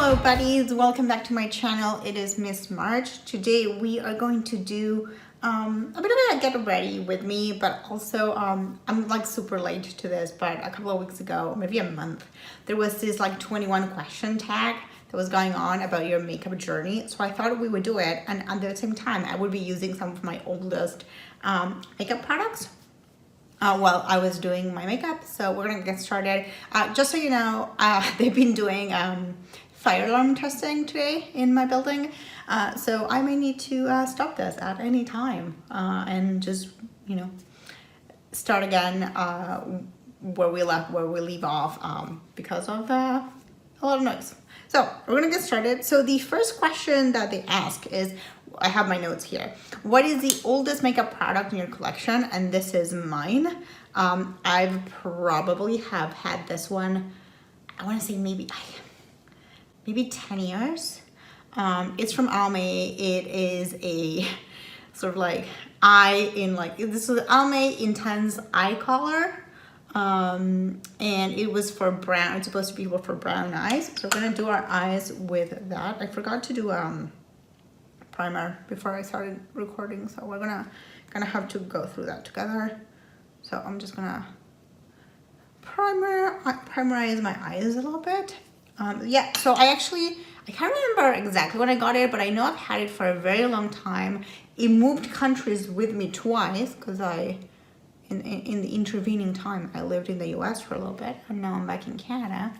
Hello buddies, welcome back to my channel. It is Miss March. Today we are going to do a bit of a get ready with me, but also I'm like super late to this, but a couple of weeks ago, maybe a month, there was this like 21 question tag that was going on about your makeup journey. So I thought we would do it, and at the same time I would be using some of my oldest makeup products while I was doing my makeup. So we're gonna get started. Just so you know, they've been doing fire alarm testing today in my building. So I may need to stop this at any time and just, you know, start again where we leave off because of a lot of noise. So we're gonna get started. So the first question that they ask is, I have my notes here. What is the oldest makeup product in your collection? And this is mine. I've probably have had this one, I wanna say maybe 10 years. It's from Almay. It is a sort of like this is Almay Intense Eye Color. And it was for brown, it's supposed to be for brown eyes. So we're gonna do our eyes with that. I forgot to do primer before I started recording, so we're gonna have to go through that together. So I'm just gonna primerize my eyes a little bit. Yeah, so I can't remember exactly when I got it, but I know I've had it for a very long time. It moved countries with me twice because in the intervening time I lived in the US for a little bit, and now I'm back in Canada.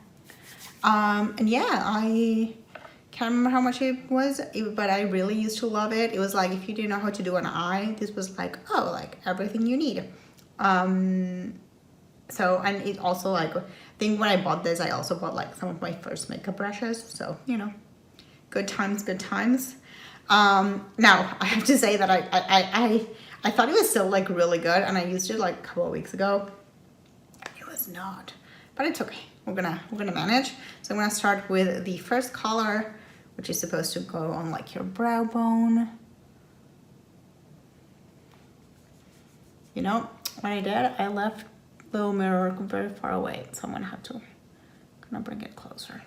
And yeah, I can't remember how much it was, but I really used to love it. It was like, if you didn't know how to do an eye, this was like, oh, like everything you need. So, and it also, like, I think when I bought this, I also bought like some of my first makeup brushes. So, you know, good times, good times. Now I have to say that I thought it was still like really good, and I used it like a couple of weeks ago. It was not, but it's okay. We're gonna manage. So I'm gonna start with the first color, which is supposed to go on like your brow bone. You know, when I did, I left the mirror very far away, so I'm gonna have to bring it closer.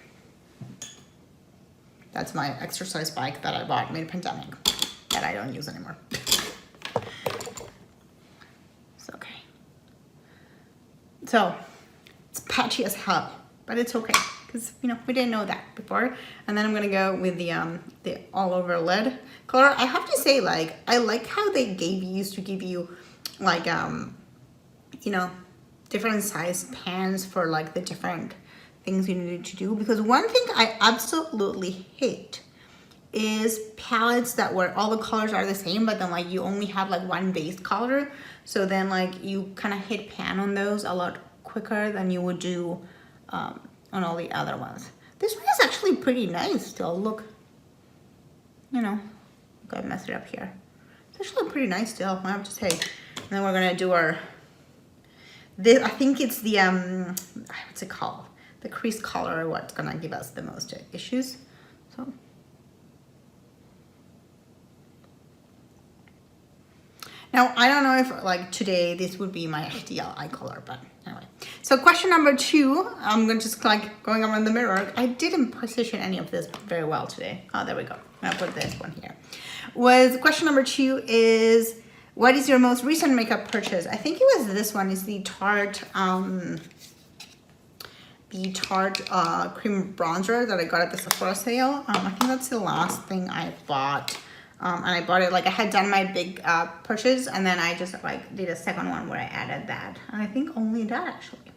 That's my exercise bike that I bought mid-pandemic that I don't use anymore. It's okay. So it's patchy as hell, but it's okay, because, you know, we didn't know that before. And then I'm gonna go with the all over lid color. I have to say, like, I like how they used to give you like you know, different size pans for like the different things you needed to do. Because one thing I absolutely hate is palettes that where all the colors are the same, but then like you only have like one base color. So then like you kind of hit pan on those a lot quicker than you would do on all the other ones. This one is actually pretty nice still. Look, you know, I messed it up here. It's actually pretty nice still, I have to say. And then we're gonna do I think it's the what's it called? The crease color, what's gonna give us the most issues. So now I don't know if like today this would be my ideal eye color, but anyway. So question number 2, I'm gonna just like going around the mirror. I didn't position any of this very well today. Oh, there we go. I'm gonna put this one here. Question number 2 is, what is your most recent makeup purchase? I think it was this one. Is the Tarte cream bronzer that I got at the Sephora sale. I think that's the last thing I bought. And I bought it, like I had done my big purchase, and then I just like did a second one where I added that. And I think only that actually.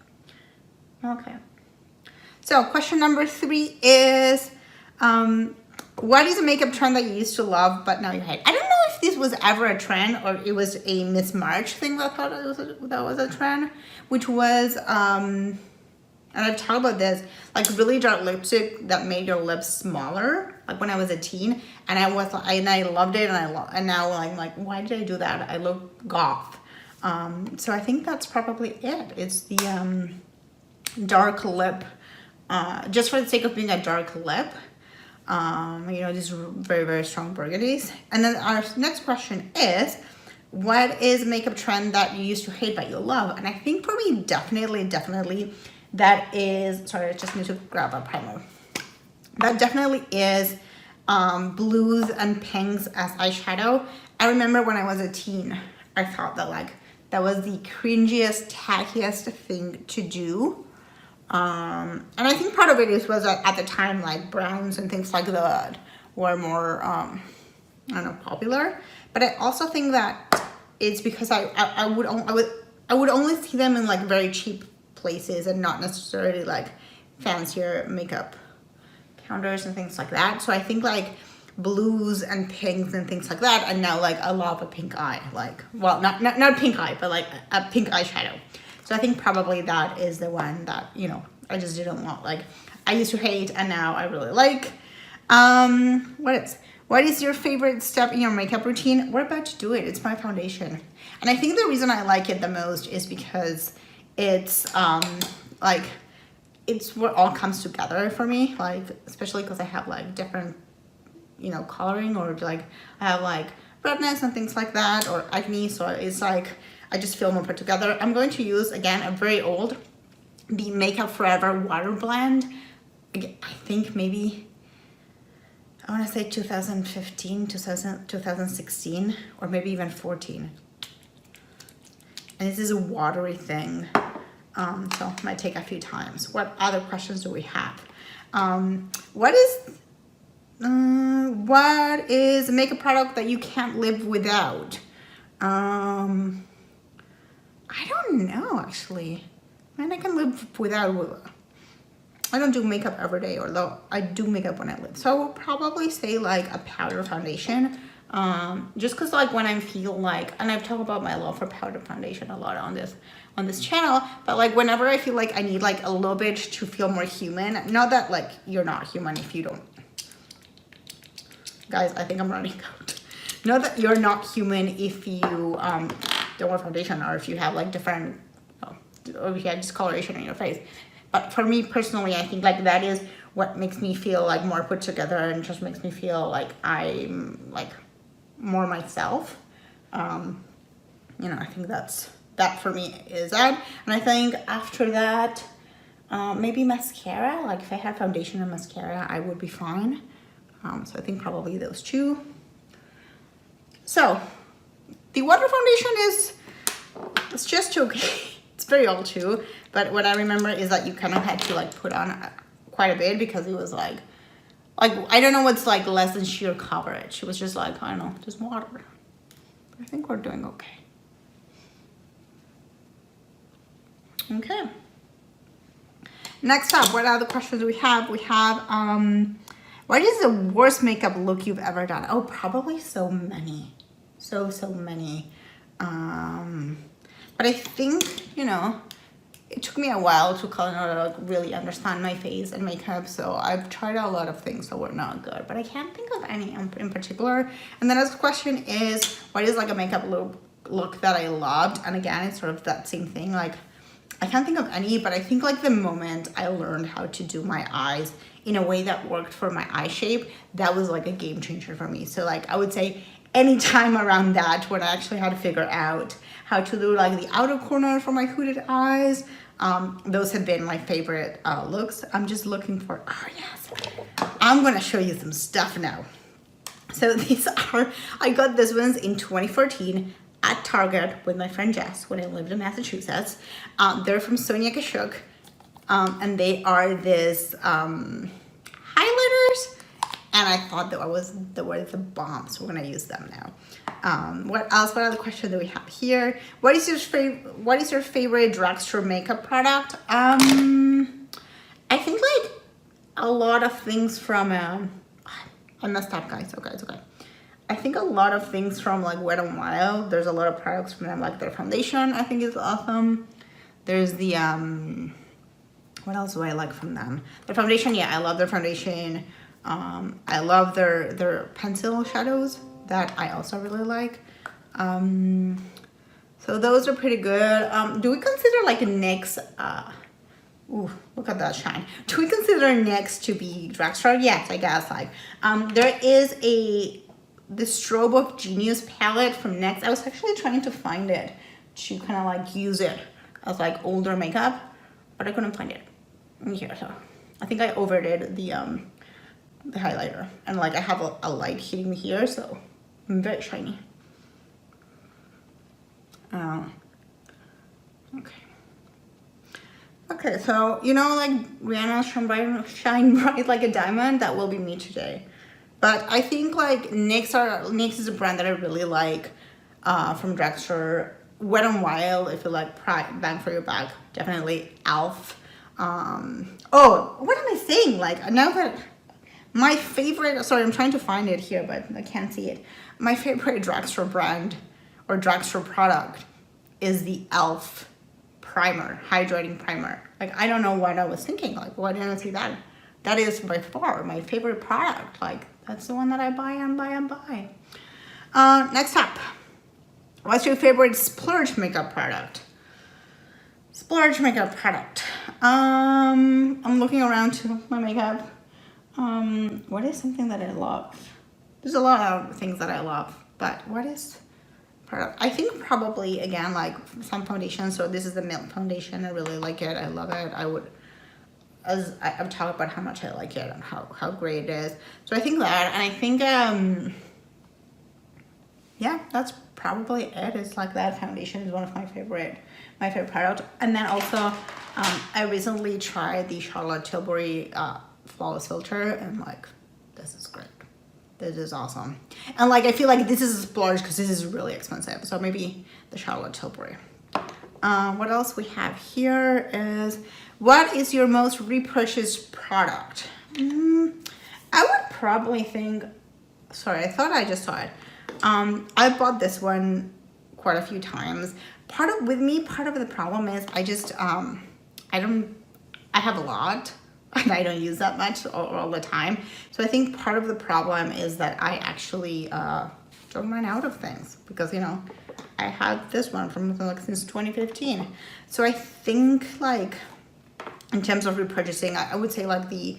Okay. So question number 3 is, what is a makeup trend that you used to love but now you hate? I don't know if this was ever a trend or it was a Miss March thing that I thought that was a trend, which was, and I've talked about this, like really dark lipstick that made your lips smaller, like when I was a teen, and I loved it, and now I'm like, why did I do that? I look goth. So I think that's probably it. It's the dark lip, just for the sake of being a dark lip. You know, these very, very strong burgundies. And then our next question is, what is a makeup trend that you used to hate but you love? And I think for me, definitely that is, sorry, I just need to grab a primer. That definitely is blues and pinks as eyeshadow. I remember when I was a teen, I thought that like that was the cringiest, tackiest thing to do. And I think part of it was that at the time, like browns and things like that were more, I don't know, popular. But I also think that it's because I would only see them in like very cheap places and not necessarily like fancier makeup counters and things like that. So I think like blues and pinks and things like that, and now like I love a pink eye, like, well, not pink eye, but like a pink eyeshadow. So I think probably that is the one that, you know, I just didn't want. Like I used to hate and now I really like. What is your favorite step in your makeup routine? We're about to do it. It's my foundation. And I think the reason I like it the most is because it's like it's what all comes together for me, like especially because I have like different, you know, coloring, or like I have like redness and things like that, or acne, so it's like I just feel more put together. I'm going to use again a very old, the Makeup Forever water blend. I think maybe I want to say 2015, 2016, or maybe even 14. And this is a watery thing, so it might take a few times. What other questions do we have? What is a makeup product that you can't live without? I don't know, actually. I mean, I can live without. I don't do makeup every day, although I do makeup when I live. So I would probably say like a powder foundation. Just cause like when I feel like, and I've talked about my love for powder foundation a lot on this channel, but like whenever I feel like I need like a little bit to feel more human, not that like you're not human if you don't. Guys, I think I'm running out. Not that you're not human if you don't wear foundation, or if you have like different, or if you have discoloration on your face. But for me personally, I think like that is what makes me feel like more put together, and just makes me feel like I'm like more myself. You know, I think that for me is that. And I think after that, maybe mascara. Like if I had foundation and mascara, I would be fine. So I think probably those two. So the water foundation it's just okay. It's very old too, but what I remember is that you kind of had to like put on quite a bit, because it was like I don't know what's like less than sheer coverage. It was just like, I don't know, just water. I think we're doing okay. Okay. Next up, what other questions do we have? We have, what is the worst makeup look you've ever done? Oh, probably so many. So many. But I think, you know, it took me a while to kind of like really understand my face and makeup. So I've tried a lot of things that were not good, but I can't think of any in particular. And the next question is, what is like a makeup look that I loved? And again, it's sort of that same thing. Like, I can't think of any, but I think like the moment I learned how to do my eyes in a way that worked for my eye shape, that was like a game changer for me. So like I would say anytime around that, when I actually had to figure out how to do like the outer corner for my hooded eyes, those have been my favorite looks. I'm just looking for, oh yes, I'm gonna show you some stuff now. So these are, I got these ones in 2014 at Target with my friend Jess when I lived in Massachusetts. They're from Sonia Kashuk, and they are this highlighters, and I thought they were the bomb, so we're gonna use them now. What else? What other question do we have here? What is your favorite drugstore makeup product? I think like a lot of things from I messed up, guys. Okay, it's okay. I think a lot of things from like Wet n Wild. There's a lot of products from them, like their foundation I think is awesome. There's the what else do I like from them? Their foundation, yeah, I love their foundation. I love their pencil shadows that I also really like. So those are pretty good. Do we consider like NYX, ooh, look at that shine. Do we consider NYX to be drugstore? Yes, I guess. Like, there is the Strobe of Genius palette from NYX. I was actually trying to find it to kind of like use it as like older makeup, but I couldn't find it in here. So I think I overdid the highlighter. And like I have a light hitting me here, so I'm very shiny. Okay. Okay, so you know, like Rihanna's shine bright like a diamond, that will be me today. But I think like NYX is a brand that I really like from drugstore. Wet n Wild, if you like bang for your buck, definitely Elf. Oh, what am I saying? Like now that my favorite, sorry, I'm trying to find it here, but I can't see it. My favorite drugstore brand or drugstore product is the Elf primer, hydrating primer. Like I don't know what I was thinking. Like why didn't I see that? That is by far my favorite product. Like that's the one that I buy and buy and buy. Next up, what's your favorite splurge makeup product? Splurge makeup product. I'm looking around to my makeup. What is something that I love? There's a lot of things that I love, but what is product? I think probably again like some foundation. So this is the Milk foundation. I really like it. I love it. I've talked about how much I like it and how great it is. So I think that, and I think yeah, that's probably it. It's like that foundation is one of my favorite product. And then also I recently tried the Charlotte Tilbury flawless filter, and like this is great. This is awesome. And like I feel like this is a splurge because this is really expensive. So maybe the Charlotte Tilbury. What else we have here is, what is your most repurchased product? I would probably think, sorry, I thought I just saw it. I bought this one quite a few times. Part of the problem is I just, I have a lot and I don't use that much all the time. So I think part of the problem is that I actually don't run out of things because, you know, I had this one from like since 2015. So I think like in terms of repurchasing, I would say like the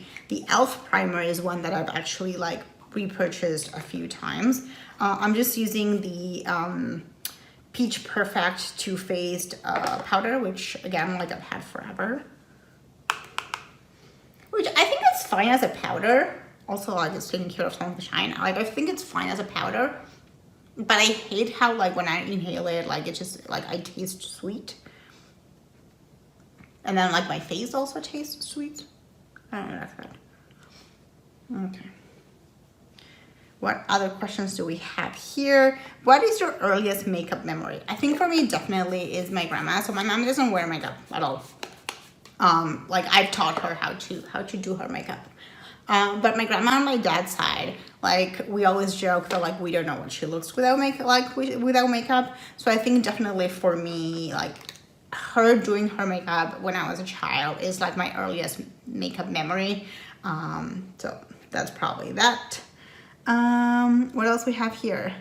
Elf primer is one that I've actually like repurchased a few times. I'm just using the Peach Perfect Too Faced powder, which again, like I've had forever. Which I think it's fine as a powder. Also, like it's taking care of some of the shine. Like I think it's fine as a powder, but I hate how like when I inhale it, like it just like I taste sweet. And then like my face also tastes sweet. I don't know if that's right. Okay. What other questions do we have here? What is your earliest makeup memory? I think for me definitely is my grandma. So my mom doesn't wear makeup at all. Like I've taught her how to do her makeup. But my grandma on my dad's side, like we always joke that like we don't know what she looks without makeup. So I think definitely for me, like her doing her makeup when I was a child is like my earliest makeup memory. So that's probably that. What else we have here?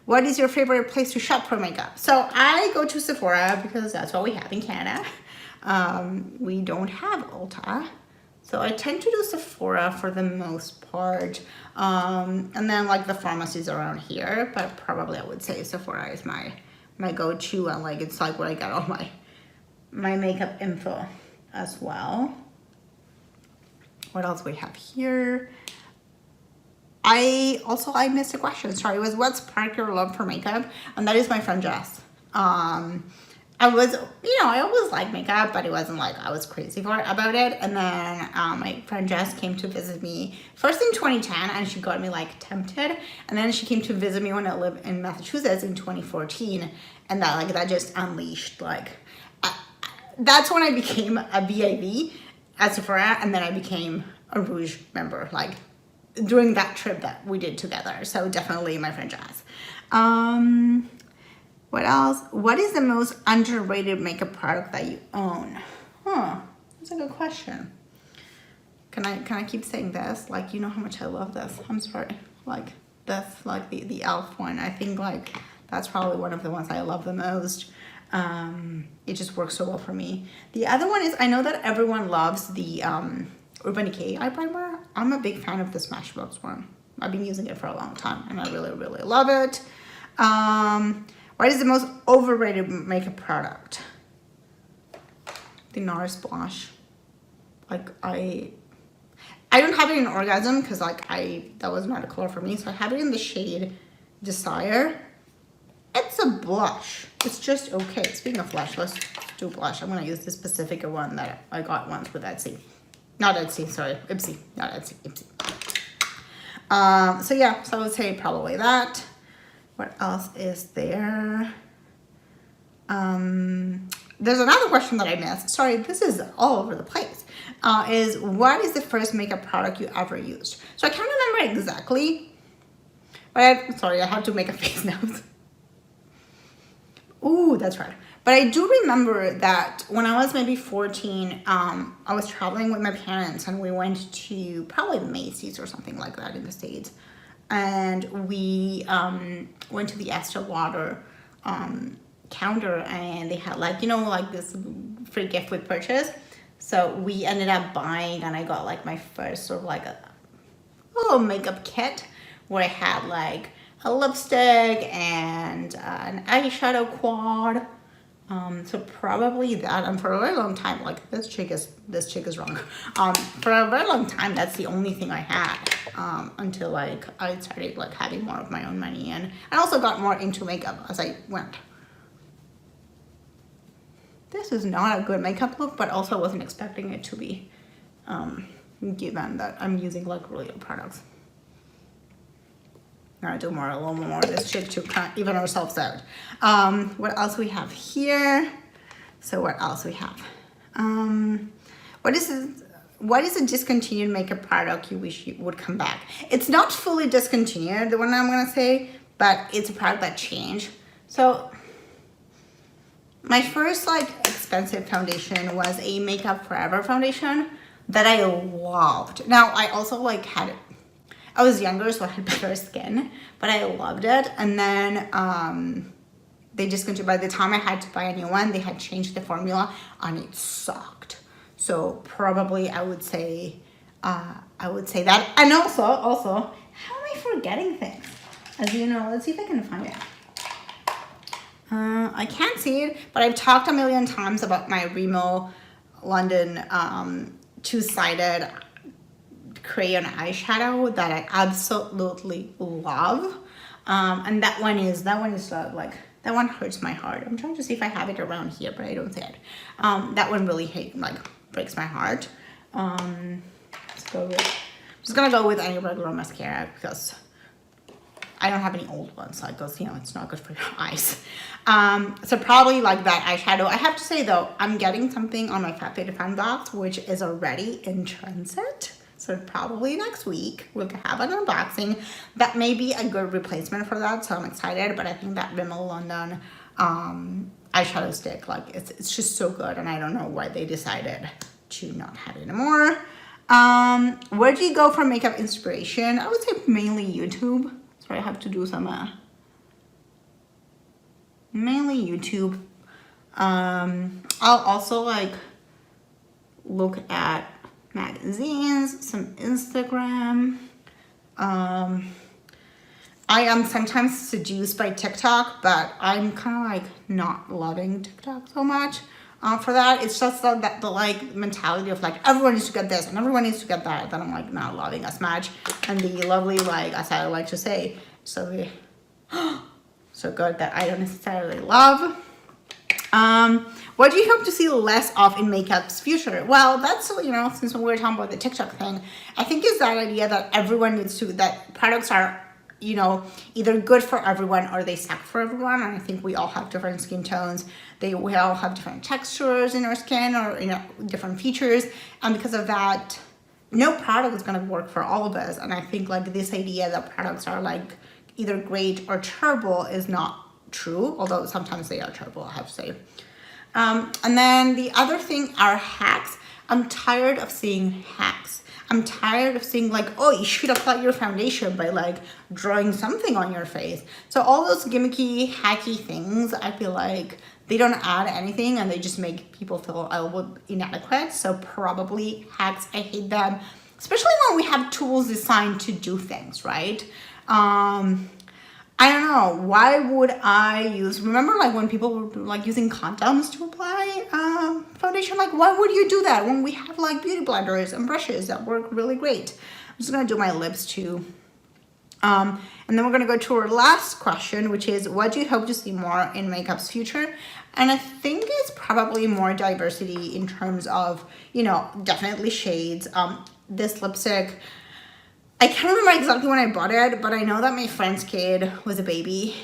What is your favorite place to shop for makeup? So I go to Sephora because that's what we have in Canada. We don't have Ulta. So I tend to do Sephora for the most part. And then like the pharmacies around here, but probably I would say Sephora is my go-to, and like it's like where I got all my makeup info as well. What else we have here? I missed a question. Sorry, it was what sparked your love for makeup? And that is my friend Jess. I always liked makeup, but it wasn't like I was crazy about it. And then my friend Jess came to visit me first in 2010, and she got me like tempted. And then she came to visit me when I lived in Massachusetts in 2014, and that just unleashed that's when I became a VIV at Sephora, and then I became a Rouge member like during that trip that we did together. So definitely my friend Jess. What else? What is the most underrated makeup product that you own? That's a good question. Can I keep saying this? Like, you know how much I love this. I'm sorry. Like this, like the Elf one. I think like that's probably one of the ones I love the most. It just works so well for me. The other one is, I know that everyone loves the Urban Decay eye primer. I'm a big fan of the Smashbox one. I've been using it for a long time and I really, really love it. What is the most overrated makeup product? The NARS blush. Like I I don't have it in Orgasm because like that was not a color for me. So I have it in the shade Desire. It's a blush. It's just okay. Speaking of blush, let's do blush. I'm gonna use this specific one that I got once with Etsy. Not Etsy, sorry, Ipsy, not Etsy, Ipsy. So yeah, so I would say probably that. What else is there? There's another question that I missed. Sorry, this is all over the place. Is what is the first makeup product you ever used? So I can't remember exactly, but sorry, I have to make a face now. Ooh, that's right. But I do remember that when I was maybe 14, I was traveling with my parents and we went to probably Macy's or something like that in the States. And we went to the Estee Lauder counter and they had like, you know, like this free gift with purchase. So we ended up buying and I got like my first sort of like a little makeup kit where I had like a lipstick and an eyeshadow quad. So probably that, and for a very long time, like this chick is wrong. For a very long time, that's the only thing I had until like I started like having more of my own money, and I also got more into makeup as I went. This is not a good makeup look, but also I wasn't expecting it to be, given that I'm using like real products. I'll do a little more of this chick to kind of even ourselves out. What else we have here? So what else we have? What is a discontinued makeup product you wish you would come back? It's not fully discontinued, the one I'm gonna say, but it's a product that changed. So my first like expensive foundation was a Makeup Forever foundation that I loved. Now I also like had it. I was younger, so I had better skin, but I loved it. And then they discontinued. By the time I had to buy a new one, they had changed the formula and it sucked. So probably I would say that. And also, how am I forgetting things? As you know, let's see if I can find it. I can't see it, but I've talked a million times about my Rimmel London two-sided crayon eyeshadow that I absolutely love, and that one is like, that one hurts my heart. I'm trying to see if I have it around here, but I don't see it. That one really breaks my heart. I'm just gonna go with any regular mascara because I don't have any old ones, like, because you know it's not good for your eyes. So probably like that eyeshadow. I have to say though, I'm getting something on my Fat Fit Fan box which is already in transit. So probably next week we'll have an unboxing. That may be a good replacement for that, so I'm excited. But I think that Rimmel London eyeshadow stick, like it's just so good, and I don't know why they decided to not have it anymore. Where do you go for makeup inspiration? I would say mainly YouTube. So I have to do some mainly YouTube. I'll also like look at magazines, some Instagram. I am sometimes seduced by TikTok, but I'm kind of like not loving TikTok so much for that. It's just that the like mentality of like everyone needs to get this and everyone needs to get that I'm like not loving as much. And the lovely, like as I like to say, so good that I don't necessarily love. What do you hope to see less of in makeup's future? Well, that's, you know, since we were talking about the TikTok thing, I think it's that idea that everyone needs to, that products are, you know, either good for everyone or they suck for everyone. And I think we all have different skin tones. We all have different textures in our skin, or, you know, different features. And because of that, no product is going to work for all of us. And I think like this idea that products are like either great or terrible is not true, although sometimes they are terrible, I have to say. And then the other thing are hacks. I'm tired of seeing hacks. I'm tired of seeing like, oh, you should apply your foundation by like drawing something on your face. So all those gimmicky, hacky things, I feel like they don't add anything and they just make people feel a little inadequate. So probably hacks, I hate them, especially when we have tools designed to do things, right? I don't know, why would I use, remember like when people were like using condoms to apply foundation, like why would you do that when we have like beauty blenders and brushes that work really great? I'm just gonna do my lips too. And then we're gonna go to our last question, which is, what do you hope to see more in makeup's future? And I think it's probably more diversity in terms of, you know, definitely shades. This lipstick, I can't remember exactly when I bought it, but I know that my friend's kid was a baby,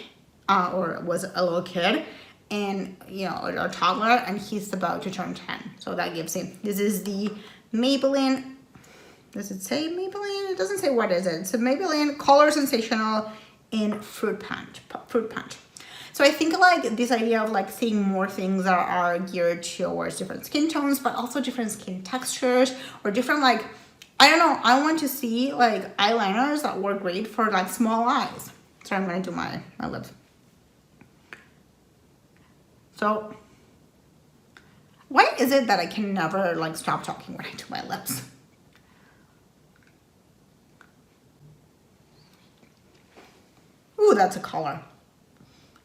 or was a little kid, and, you know, a toddler, and he's about to turn 10. So that gives him, this is the Maybelline, does it say Maybelline? It doesn't say what is it. It's a Maybelline Color Sensational in Fruit Punch. So I think like this idea of like seeing more things that are geared towards different skin tones, but also different skin textures, or different like, I don't know, I want to see like eyeliners that work great for like small eyes. So I'm gonna do my lips. So why is it that I can never like stop talking when I do my lips? Ooh, that's a color.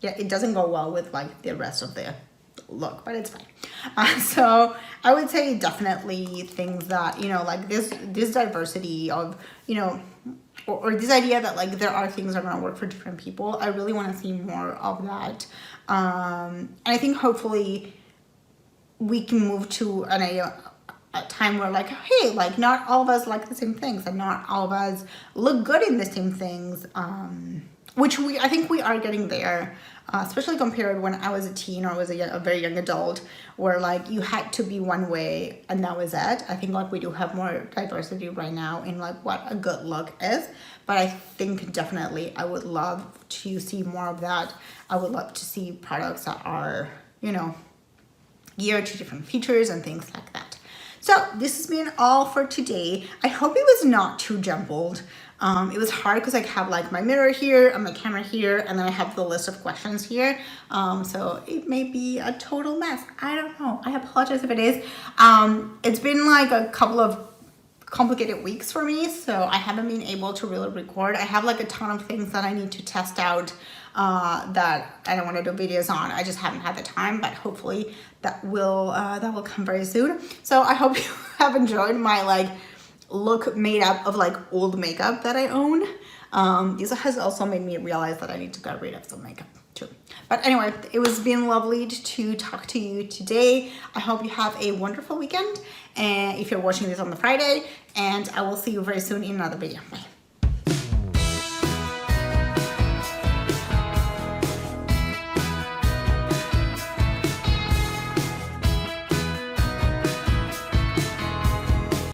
Yeah, it doesn't go well with like the rest of the look, but it's fine. So I would say definitely things that, you know, like this diversity of, you know, or this idea that like there are things that are going to work for different people. I really want to see more of that. And I think hopefully we can move to a time where like, hey, like not all of us like the same things, and not all of us look good in the same things. Which I think we are getting there, especially compared when I was a teen or was a very young adult, where like you had to be one way and that was it. I think like we do have more diversity right now in like what a good look is, but I think definitely I would love to see more of that. I would love to see products that are, you know, geared to different features and things like that. So this has been all for today. I hope it was not too jumbled. It was hard because I have like my mirror here and my camera here, and then I have the list of questions here. So it may be a total mess. I don't know. I apologize if it is. It's been like a couple of complicated weeks for me, so I haven't been able to really record. I have like a ton of things that I need to test out that I don't want to do videos on. I just haven't had the time, but hopefully that will come very soon. So I hope you have enjoyed my like look made up of like old makeup that I own. This has also made me realize that I need to get rid of some makeup too. But anyway, it was been lovely to talk to you today. I hope you have a wonderful weekend, and if you're watching this on the Friday, and I will see you very soon in another video. Bye.